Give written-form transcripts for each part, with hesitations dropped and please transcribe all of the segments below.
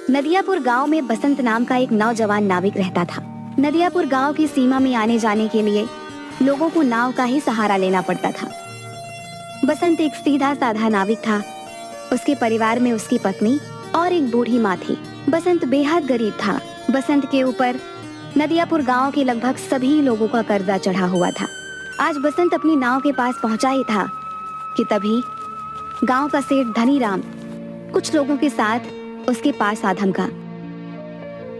नदियापुर गांव में बसंत नाम का एक नौजवान नाविक रहता था। नदियापुर गांव की सीमा में आने जाने के लिए लोगों को नाव का ही सहारा लेना पड़ता था। बसंत एक सीधा साधा नाविक था। उसके परिवार में उसकी पत्नी और एक बूढ़ी माँ थी। बसंत बेहद गरीब था। बसंत के ऊपर नदियापुर गांव के लगभग सभी लोगों का कर्जा चढ़ा हुआ था। आज बसंत अपनी नाव के पास पहुंचा ही था कि तभी गांव का सेठ धनीराम कुछ लोगों के साथ उसके पास आ धमका।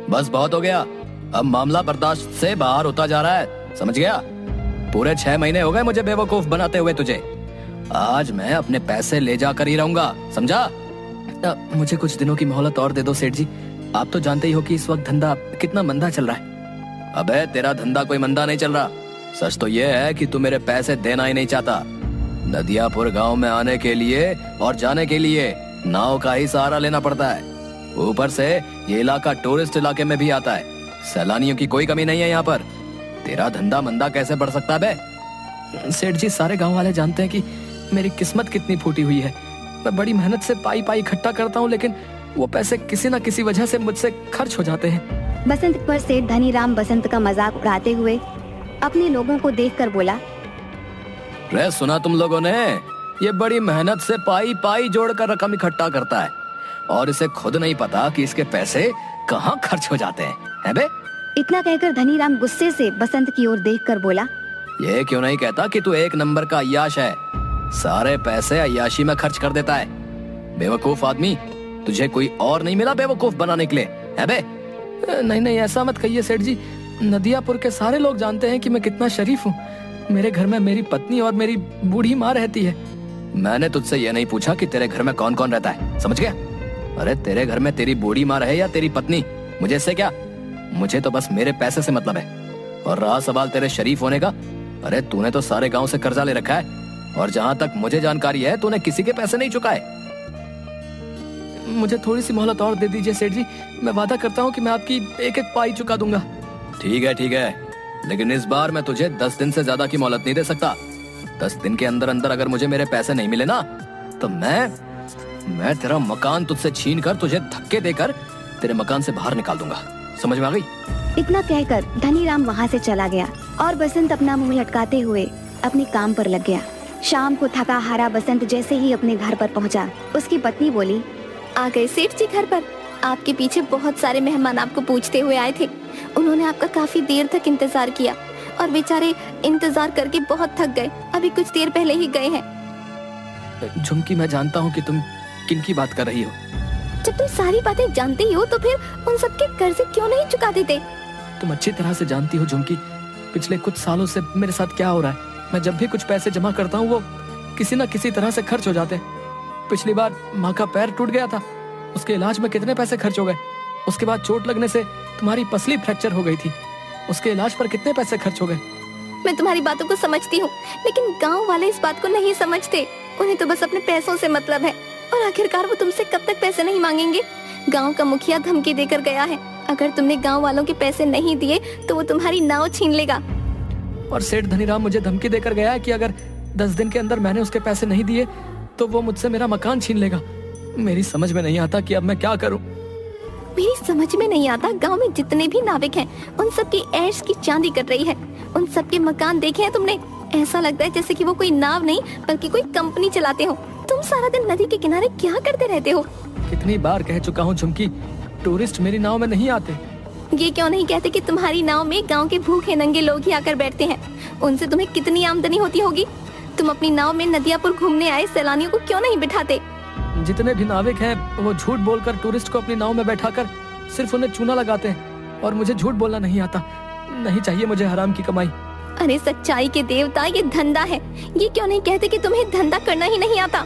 बस बहुत हो गया, अब मामला बर्दाश्त से बाहर होता जा रहा है, समझ गया? पूरे 6 महीने हो गए मुझे बेवकूफ बनाते हुए तुझे। आज मैं अपने पैसे ले जाकर ही रहूंगा, समझा? मुझे कुछ दिनों की मोहलत और दे दो सेठ जी। आप तो जानते ही हो कि इस वक्त धंधा कितना मंदा चल रहा है। अबे तेरा धंधा कोई मंदा नहीं चल रहा। सच तो ये है कि तू मेरे पैसे देना ही नहीं चाहता। नदियापुर गांव में आने के लिए और जाने के लिए नाव का ही सहारा लेना पड़ता है। ऊपर से ये इलाका टूरिस्ट इलाके में भी आता है। सैलानियों की कोई कमी नहीं है यहाँ पर। तेरा धंधा मंदा कैसे बढ़ सकता है बे? सेठ जी, सारे गांव वाले जानते हैं कि मेरी किस्मत कितनी फूटी हुई है। मैं बड़ी मेहनत से पाई इकट्ठा करता हूँ, लेकिन वो पैसे किसी न किसी वजह से मुझसे खर्च हो जाते हैं। बसंत पर सेठ धनीराम बसंत का मजाक उड़ाते हुए अपने लोगों को देखकर बोला, रे सुना तुम लोगों ने? ये बड़ी मेहनत से पाई जोड़कर रकम इकट्ठा करता है और इसे खुद नहीं पता कि इसके पैसे कहाँ खर्च हो जाते हैं बे? इतना कहकर धनीराम गुस्से से बसंत की ओर देखकर बोला, ये क्यों नहीं कहता कि तू एक नंबर का अय्याश है, सारे पैसे अय्याशी में खर्च कर देता है। बेवकूफ आदमी, तुझे कोई और नहीं मिला बेवकूफ बनाने के लिए, है बे? नहीं, ऐसा मत कहिए सेठ जी। नदियापुर के सारे लोग जानते हैं कि मैं कितना शरीफ हूँ। मेरे घर में मेरी पत्नी और मेरी बूढ़ी माँ रहती है। मैंने तुझसे ये नहीं पूछा कि तेरे घर में कौन कौन रहता है, समझ गया? अरे तेरे घर में तेरी बूढ़ी माँ रहे या तेरी पत्नी, मुझे इससे क्या? मुझे तो बस मेरे पैसे से मतलब है। और रहा सवाल तेरे शरीफ होने का, अरे तूने तो सारे गांव से कर्जा ले रखा है और जहां तक मुझे जानकारी है तूने किसी के पैसे नहीं चुकाए। मुझे थोड़ी सी मोहलत और दे दीजिए सेठ जी। मैं वादा करता हूँ कि मैं आपकी एक पाई चुका दूंगा। ठीक है, लेकिन इस बार मैं तुझे 10 दिन से ज्यादा की मोहलत नहीं दे सकता। 10 दिन के अंदर अंदर अगर मुझे मेरे पैसे नहीं मिले ना, तो मैं तेरा मकान तुझसे छीन कर तुझे धक्के देकर तेरे मकान से बाहर निकाल दूंगा, समझ में आ गई? इतना कहकर धनीराम वहाँ से चला गया और बसंत अपना मुंह लटकाते हुए अपने काम पर लग गया। शाम को थका हारा बसंत जैसे ही अपने घर पर पहुँचा, उसकी पत्नी बोली, आ गए सेठ जी घर पर। आपके पीछे बहुत सारे मेहमान आपको पूछते हुए आए थे। उन्होंने आपका काफी देर तक इंतजार किया और बेचारे इंतजार करके बहुत थक गए। अभी कुछ देर पहले ही गए हैं। झुमकी, मैं जानता हूँ कि तुम किन की बात कर रही हो। जब तुम सारी बातें जानते ही हो तो फिर उन सबके कर्जे क्यों नहीं चुका देते? तुम अच्छी तरह से जानती हो झुमकी, पिछले कुछ सालों से मेरे साथ क्या हो रहा है। मैं जब भी कुछ पैसे जमा करता हूँ वो किसी न किसी तरह से खर्च हो जाते हैं। पिछली बार माँ का पैर टूट गया था, उसके इलाज में कितने पैसे खर्च हो गए। उसके बाद चोट लगने से तुम्हारी पसली फ्रैक्चर हो गई थी, उसके इलाज पर कितने पैसे खर्च हो गए। मैं तुम्हारी बातों को समझती हूँ, लेकिन गांव वाले इस बात को नहीं समझते। उन्हें तो बस अपने पैसों से मतलब है और आखिरकार वो तुमसे कब तक पैसे नहीं मांगेंगे? गांव का मुखिया धमकी देकर गया है, अगर तुमने गांव वालों के पैसे नहीं दिए तो वो तुम्हारी नाव छीन लेगा। और सेठ धनीराम मुझे धमकी देकर गया है कि अगर 10 दिन के अंदर मैंने उसके पैसे नहीं दिए तो वो मुझसे मेरा मकान छीन लेगा। मेरी समझ में नहीं आता कि अब मैं क्या करूं। मेरी समझ में नहीं आता, गांव में जितने भी नाविक हैं उन सब की ऐश की चांदी कट रही है। उन सब के मकान देखे हैं तुमने? ऐसा लगता है जैसे कि वो कोई नाव नहीं बल्कि कोई कंपनी चलाते हो। तुम सारा दिन नदी के किनारे क्या करते रहते हो? कितनी बार कह चुका हूँ झुमकी, टूरिस्ट मेरी नाव में नहीं आते। ये क्यों नहीं कहते कि तुम्हारी नाव में गांव के भूखे नंगे लोग ही आकर बैठते हैं? उनसे तुम्हें कितनी आमदनी होती होगी। तुम अपनी नाव में नदियापुर घूमने आए सैलानियों को क्यों नहीं बिठाते? जितने भी नाविक हैं वो झूठ बोलकर टूरिस्ट को अपनी नाव में बैठाकर सिर्फ उन्हें चूना लगाते हैं और मुझे झूठ बोलना नहीं आता। नहीं चाहिए मुझे हराम की कमाई। अरे सच्चाई के देवता, ये धंधा है। ये क्यों नहीं कहते कि तुम्हें धंधा करना ही नहीं आता?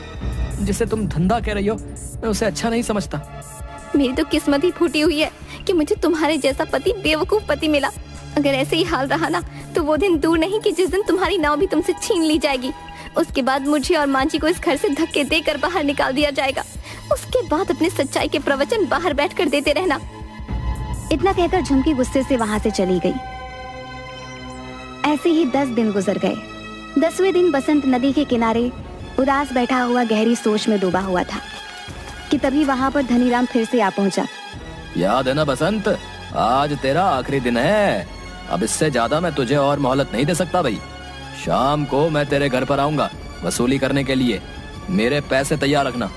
जिसे तुम धंधा कह रही हो मैं उसे अच्छा नहीं समझता। मेरी तो किस्मत ही फूटी हुई है कि मुझे तुम्हारे जैसा पति, बेवकूफ पति मिला। अगर ऐसे ही हाल रहा ना तो वो दिन दूर नहीं कि जिस दिन तुम्हारी नाव भी तुमसे छीन ली जाएगी। उसके बाद मुझे और मांझी को इस घर से धक्के देकर बाहर निकाल दिया जाएगा। उसके बाद अपने सच्चाई के प्रवचन बाहर बैठकर देते रहना। इतना कहकर झुमकी गुस्से से वहाँ से चली गई। ऐसे ही 10 दिन गुजर गए। 10वें दिन बसंत नदी के किनारे उदास बैठा हुआ गहरी सोच में डूबा हुआ था कि तभी वहाँ पर धनीराम फिर से आ पहुंचा। याद है ना बसंत, आज तेरा आखिरी दिन है। अब इससे ज्यादा मैं तुझे और मोहलत नहीं दे सकता भाई। शाम को मैं तेरे घर पर आऊंगा वसूली करने के लिए। मेरे पैसे तैयार रखना,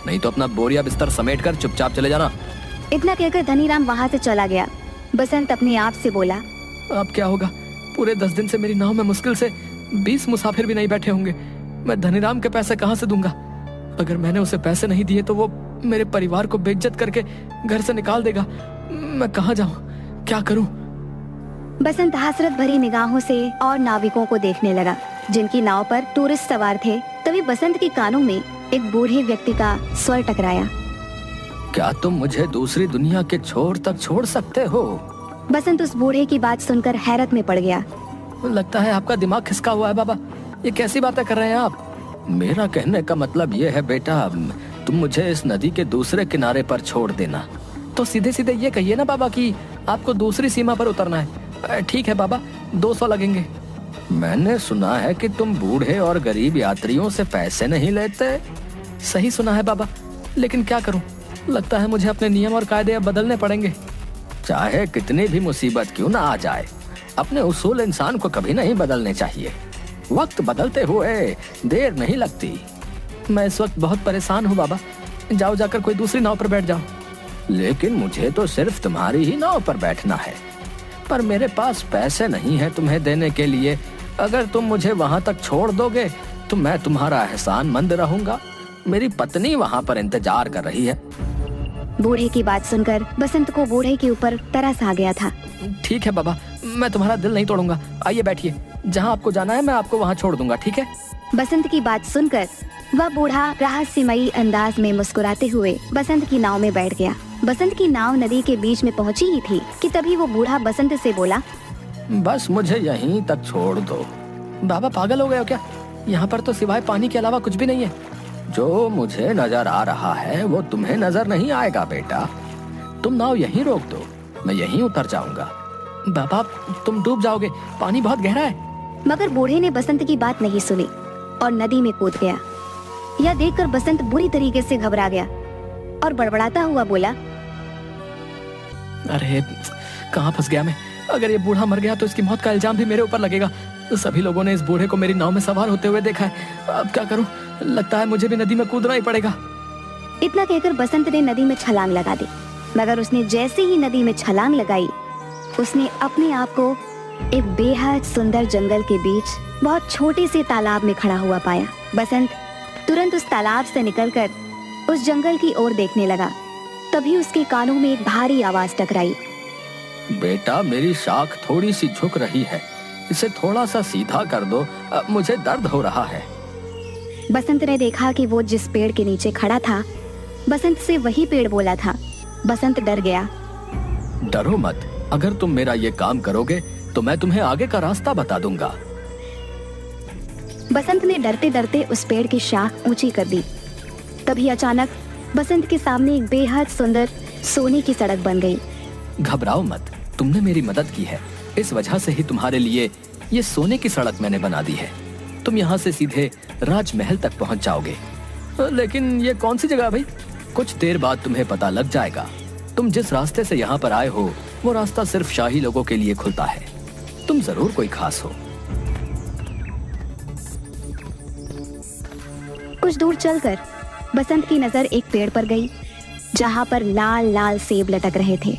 नहीं तो अपना बोरिया बिस्तर समेट कर चुपचाप चले जाना। इतना कहकर धनीराम वहाँ से चला गया। बसंत अपने आप से बोला, अब क्या होगा? पूरे 10 दिन से मेरी नाव में मुश्किल से 20 मुसाफिर भी नहीं बैठे होंगे। मैं धनीराम के पैसे कहाँ से दूंगा? अगर मैंने उसे पैसे नहीं दिए तो वो मेरे परिवार को बेइज्जत करके घर से निकाल देगा। मैं कहाँ जाऊँ, क्या करूँ? बसंत हसरत भरी निगाहों से और नाविकों को देखने लगा जिनकी नाव पर टूरिस्ट सवार थे। तभी बसंत के कानों में एक बूढ़े व्यक्ति का स्वर टकराया। क्या तुम मुझे दूसरी दुनिया के छोर तक छोड़ सकते हो? बसंत उस बूढ़े की बात सुनकर हैरत में पड़ गया। लगता है आपका दिमाग खिसका हुआ है बाबा। ये कैसी बातें कर रहे हैं आप? मेरा कहने का मतलब ये है बेटा, तुम मुझे इस नदी के दूसरे किनारे पर छोड़ देना। तो सीधे सीधे ये कहिए ना बाबा कि आपको दूसरी सीमा पर उतरना है। ठीक है बाबा, 200 लगेंगे। मैंने सुना है कि तुम बूढ़े और गरीब यात्रियों से पैसे नहीं लेते। सही सुना है बाबा, लेकिन क्या करूं? लगता है मुझे अपने नियम और कायदे अब बदलने पड़ेंगे। चाहे कितनी भी मुसीबत क्यों ना आ जाए, अपने उसूल इंसान को कभी नहीं बदलने चाहिए। वक्त बदलते हुए देर नहीं लगती। मैं इस वक्त बहुत परेशान हूँ बाबा। जाओ जाकर कोई दूसरी नाव पर बैठ जाओ। लेकिन मुझे तो सिर्फ तुम्हारी ही नाव पर बैठना है, पर मेरे पास पैसे नहीं है तुम्हें देने के लिए। अगर तुम मुझे वहां तक छोड़ दोगे तो मैं तुम्हारा एहसानमंद रहूंगा। मेरी पत्नी वहां पर इंतजार कर रही है। बूढ़े की बात सुनकर बसंत को बूढ़े के ऊपर तरस आ गया था। ठीक है बाबा, मैं तुम्हारा दिल नहीं तोड़ूंगा। आइए बैठिए, जहाँ आपको जाना है मैं आपको वहाँ छोड़ दूंगा, ठीक है? बसंत की बात सुनकर वह बूढ़ा रहस्यमयी अंदाज में मुस्कुराते हुए बसंत की नाव में बैठ गया। बसंत की नाव नदी के बीच में पहुंची ही थी कि तभी वो बूढ़ा बसंत से बोला, बस मुझे यहीं तक छोड़ दो। बाबा पागल हो गए हो क्या? यहाँ पर तो सिवाय पानी के अलावा कुछ भी नहीं है। जो मुझे नजर आ रहा है वो तुम्हें नजर नहीं आएगा बेटा। तुम नाव यहीं रोक दो, मैं यहीं उतर जाऊंगा। बाबा तुम डूब जाओगे, पानी बहुत गहरा है। मगर बूढ़े ने बसंत की बात नहीं सुनी और नदी में कूद गया। यह देखकर बसंत बुरी तरीके से घबरा गया और बड़बड़ाता हुआ बोला, अरे कहाँ फंस गया मैं? अगर ये बूढ़ा मर गया तो इसकी मौत का इल्जाम भी मेरे ऊपर लगेगा। सभी लोगों ने इस बूढ़े को मेरी नाव में सवार होते हुए देखा है। अब क्या करूं? लगता है मुझे भी नदी में कूदना ही पड़ेगा। इतना कहकर बसंत ने नदी में छलांग लगा दी। मगर उसने जैसे ही नदी में छलांग लगाई, उसने अपने आप को एक बेहद सुंदर जंगल के बीच बहुत छोटे से तालाब में खड़ा हुआ पाया। बसंत तुरंत उस तालाब से निकलकर उस जंगल की ओर देखने लगा। तभी उसके कानों में एक भारी आवाज टकराई। बेटा मेरी शाख थोड़ी सी झुक रही है, इसे थोड़ा सा सीधा कर दो, मुझे दर्द हो रहा है। बसंत ने देखा कि वो जिस पेड़ के नीचे खड़ा था, बसंत से वही पेड़ बोला था। बसंत डर गया। डरो मत, अगर तुम मेरा ये काम करोगे तो मैं तुम्हें आगे का रास्ता बता दूंगा। बसंत ने डरते डरते उस पेड़ की शाख ऊंची कर दी। तभी अचानक बसंत के सामने एक बेहद सुंदर सोने की सड़क बन गई। घबराओ मत, तुमने मेरी मदद की है, इस वजह से ही तुम्हारे लिए ये सोने की सड़क मैंने बना दी है। तुम यहाँ से सीधे राजमहल तक पहुँच जाओगे। लेकिन ये कौन सी जगह भाई? कुछ देर बाद तुम्हें पता लग जाएगा। तुम जिस रास्ते से यहाँ पर आए हो वो रास्ता सिर्फ शाही लोगों के लिए खुलता है। तुम जरूर कोई खास हो। कुछ दूर चलकर बसंत की नजर एक पेड़ पर गई, जहाँ पर लाल लाल सेब लटक रहे थे।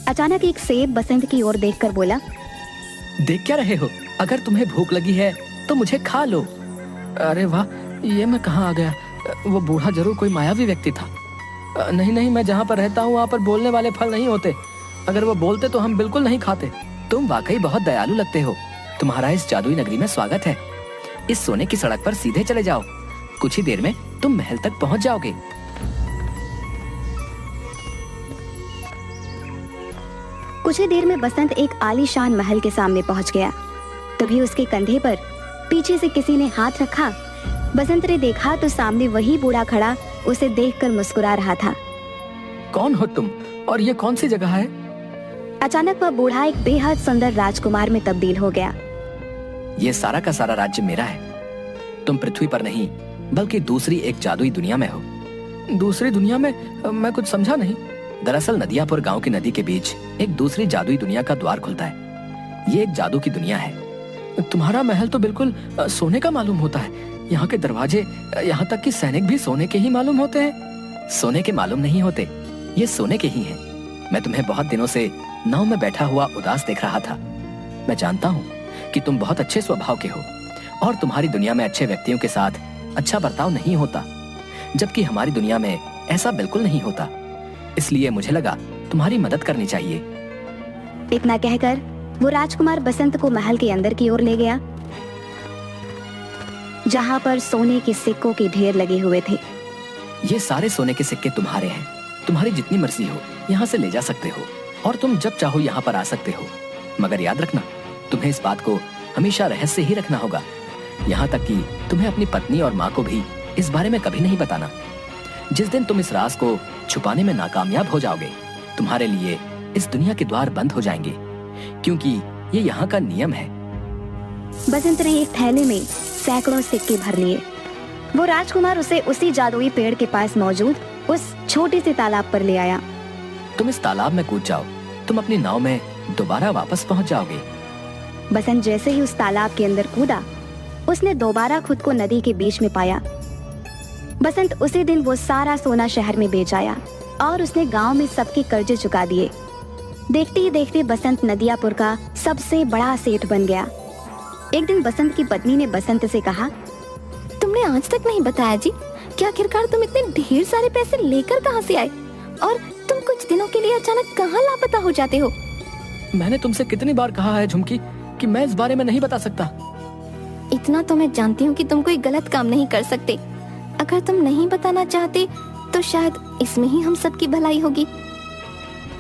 अचानक एक सेब बसंत की ओर देखकर बोला, देख क्या रहे हो? अगर तुम्हें भूख लगी है तो मुझे खा लो। अरे वाह, ये मैं कहाँ आ गया? वो बूढ़ा जरूर कोई मायावी व्यक्ति था। नहीं नहीं, मैं जहाँ पर रहता हूँ वहाँ पर बोलने वाले फल नहीं होते। अगर वो बोलते तो हम बिल्कुल नहीं खाते। तुम वाकई बहुत दयालु लगते हो। तुम्हारा इस जादुई नगरी में स्वागत है। इस सोने की सड़क पर सीधे चले जाओ, कुछ ही देर में तुम महल तक पहुँच जाओगे। कुछ ही देर में बसंत एक आलीशान महल के सामने पहुंच गया। तभी उसके कंधे पर पीछे से किसी ने हाथ रखा। बसंत ने देखा तो सामने वही बूढ़ा खड़ा उसे देखकर मुस्कुरा रहा था। कौन हो तुम और ये कौन सी जगह है? अचानक वह बूढ़ा एक बेहद सुंदर राजकुमार में तब्दील हो गया। ये सारा का सारा राज्य मेरा है। तुम पृथ्वी पर नहीं बल्कि दूसरी एक जादुई दुनिया में हो। दूसरी दुनिया में? मैं कुछ समझा नहीं। दरअसल नदियापुर गांव की नदी के बीच एक दूसरी जादुई दुनिया का द्वार खुलता है। ये एक जादू की दुनिया है। तुम्हारा महल तो बिल्कुल सोने का मालूम होता है। यहाँ के दरवाजे, यहाँ तक कि सैनिक भी सोने के ही मालूम होते हैं। सोने के मालूम नहीं होते, ये सोने के ही हैं। मैं तुम्हें बहुत दिनों से नाव में बैठा हुआ उदास देख रहा था। मैं जानता हूँ कि तुम बहुत अच्छे स्वभाव के हो और तुम्हारी दुनिया में अच्छे व्यक्तियों के साथ अच्छा बर्ताव नहीं होता, जबकि हमारी दुनिया में ऐसा बिल्कुल नहीं होता। इसलिए मुझे लगा तुम्हारी मदद करनी चाहिए। इतना कहकर वो राजकुमार बसंत को महल के अंदर की ओर ले गया, जहाँ पर सोने के सिक्कों के ढेर लगे हुए थे। ये सारे सोने के सिक्के तुम्हारे हैं। तुम्हारी जितनी मर्जी हो यहाँ से ले जा सकते हो और तुम जब चाहो यहाँ पर आ सकते हो। मगर याद रखना, तुम्हें इस बात को हमेशा रहस्य ही रखना होगा। यहाँ तक कि तुम्हें अपनी पत्नी और माँ को भी इस बारे में कभी नहीं बताना। जिस दिन तुम इस राज को छुपाने में नाकामयाब हो जाओगे, तुम्हारे लिए इस दुनिया के द्वार बंद हो जाएंगे, क्योंकि ये यहाँ का नियम है। बसंत ने एक थैले में सैकड़ों सिक्के भर लिए। वो राजकुमार उसे उसी जादुई पेड़ के पास मौजूद उस छोटे से तालाब पर ले आया। तुम इस तालाब में कूद जाओ, तुम अपनी नाव में दोबारा वापस पहुँच जाओगे। बसंत जैसे ही उस तालाब के अंदर कूदा, उसने दोबारा खुद को नदी के बीच में पाया। बसंत उसी दिन वो सारा सोना शहर में बेच आया और उसने गांव में सबके कर्जे चुका दिए। देखते ही देखते बसंत नदियापुर का सबसे बड़ा सेठ बन गया। एक दिन बसंत की पत्नी ने बसंत से कहा, तुमने आज तक नहीं बताया जी कि आखिरकार तुम इतने ढेर सारे पैसे लेकर कहाँ से आए और तुम कुछ दिनों के लिए अचानक कहाँ लापता हो जाते हो। मैंने तुमसे कितनी बार कहा है झुमकी कि मैं इस बारे में नहीं बता सकता। इतना तो मैं जानती हूँ कि तुम कोई गलत काम नहीं कर सकते। अगर तुम नहीं बताना चाहते तो शायद इसमें ही हम सबकी भलाई होगी।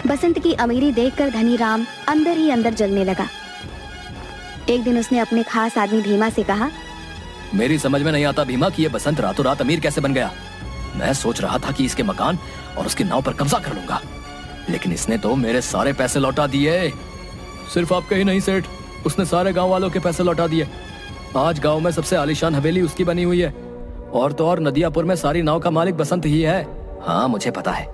बसंत की अमीरी देखकर धनी राम अंदर ही अंदर जलने लगा। एक दिन उसने अपने खास आदमी भीमा से कहा, मेरी समझ में नहीं आता भीमा कि ये बसंत रातों रात अमीर कैसे बन गया। मैं सोच रहा था कि इसके मकान और उसकी नाव पर कब्जा कर लूंगा, लेकिन इसने तो मेरे सारे पैसे लौटा दिए। सिर्फ आपके ही नहीं सेठ, उसने सारे गांव वालों के पैसे लौटा दिए। आज गांव में सबसे आलीशान हवेली उसकी बनी हुई है, और तो और नदियापुर में सारी नाव का मालिक बसंत ही है। हाँ मुझे पता है,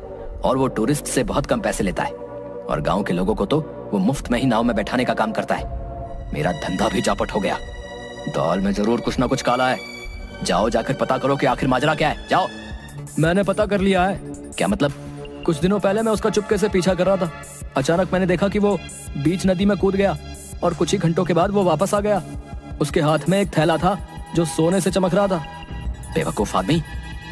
और वो टूरिस्ट से बहुत कम पैसे लेता है, और गांव के लोगों को तो वो मुफ्त में ही नाव में बैठाने का काम करता है। मेरा धंधा भी चौपट हो गया। दाल में जरूर कुछ ना कुछ काला है। जाओ जाकर पता करो कि आखिर माजरा क्या है। जाओ। मैंने पता कर लिया है। क्या मतलब? कुछ दिनों पहले मैं उसका चुपके से पीछा कर रहा था। अचानक मैंने देखा कि वो बीच नदी में कूद गया और कुछ ही घंटों के बाद वो वापस आ गया। उसके हाथ में एक थैला था जो सोने से चमक रहा था। बेवकूफ आदमी,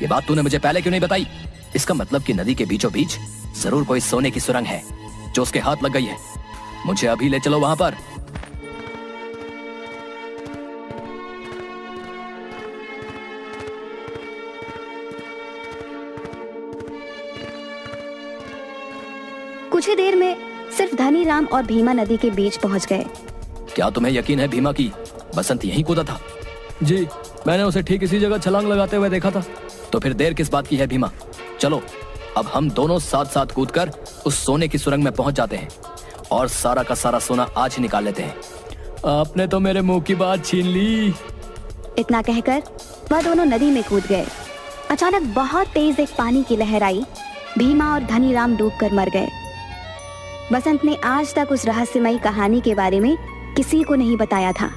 ये बात तूने मुझे पहले क्यों नहीं बताई? इसका मतलब कि नदी के बीचों बीच जरूर कोई सोने की सुरंग है जो उसके हाथ लग गई है। मुझे अभी ले चलो वहां पर। कुछ ही देर में सिर्फ धनी राम और भीमा नदी के बीच पहुंच गए। क्या तुम्हें यकीन है भीमा की बसंत यहीं कूदा था? जी, मैंने उसे ठीक इसी जगह छलांग लगाते हुए देखा था। तो फिर देर किस बात की है भीमा? चलो अब हम दोनों साथ साथ कूदकर उस सोने की सुरंग में पहुंच जाते हैं और सारा का सारा सोना आज ही निकाल लेते हैं। आपने तो मेरे मुंह की बात छीन ली। इतना कहकर वह दोनों नदी में कूद गए। अचानक बहुत तेज एक पानी की लहर आई। भीमा और धनी राम डूबकर मर गए। बसंत ने आज तक उस रहस्यमयी कहानी के बारे में किसी को नहीं बताया था।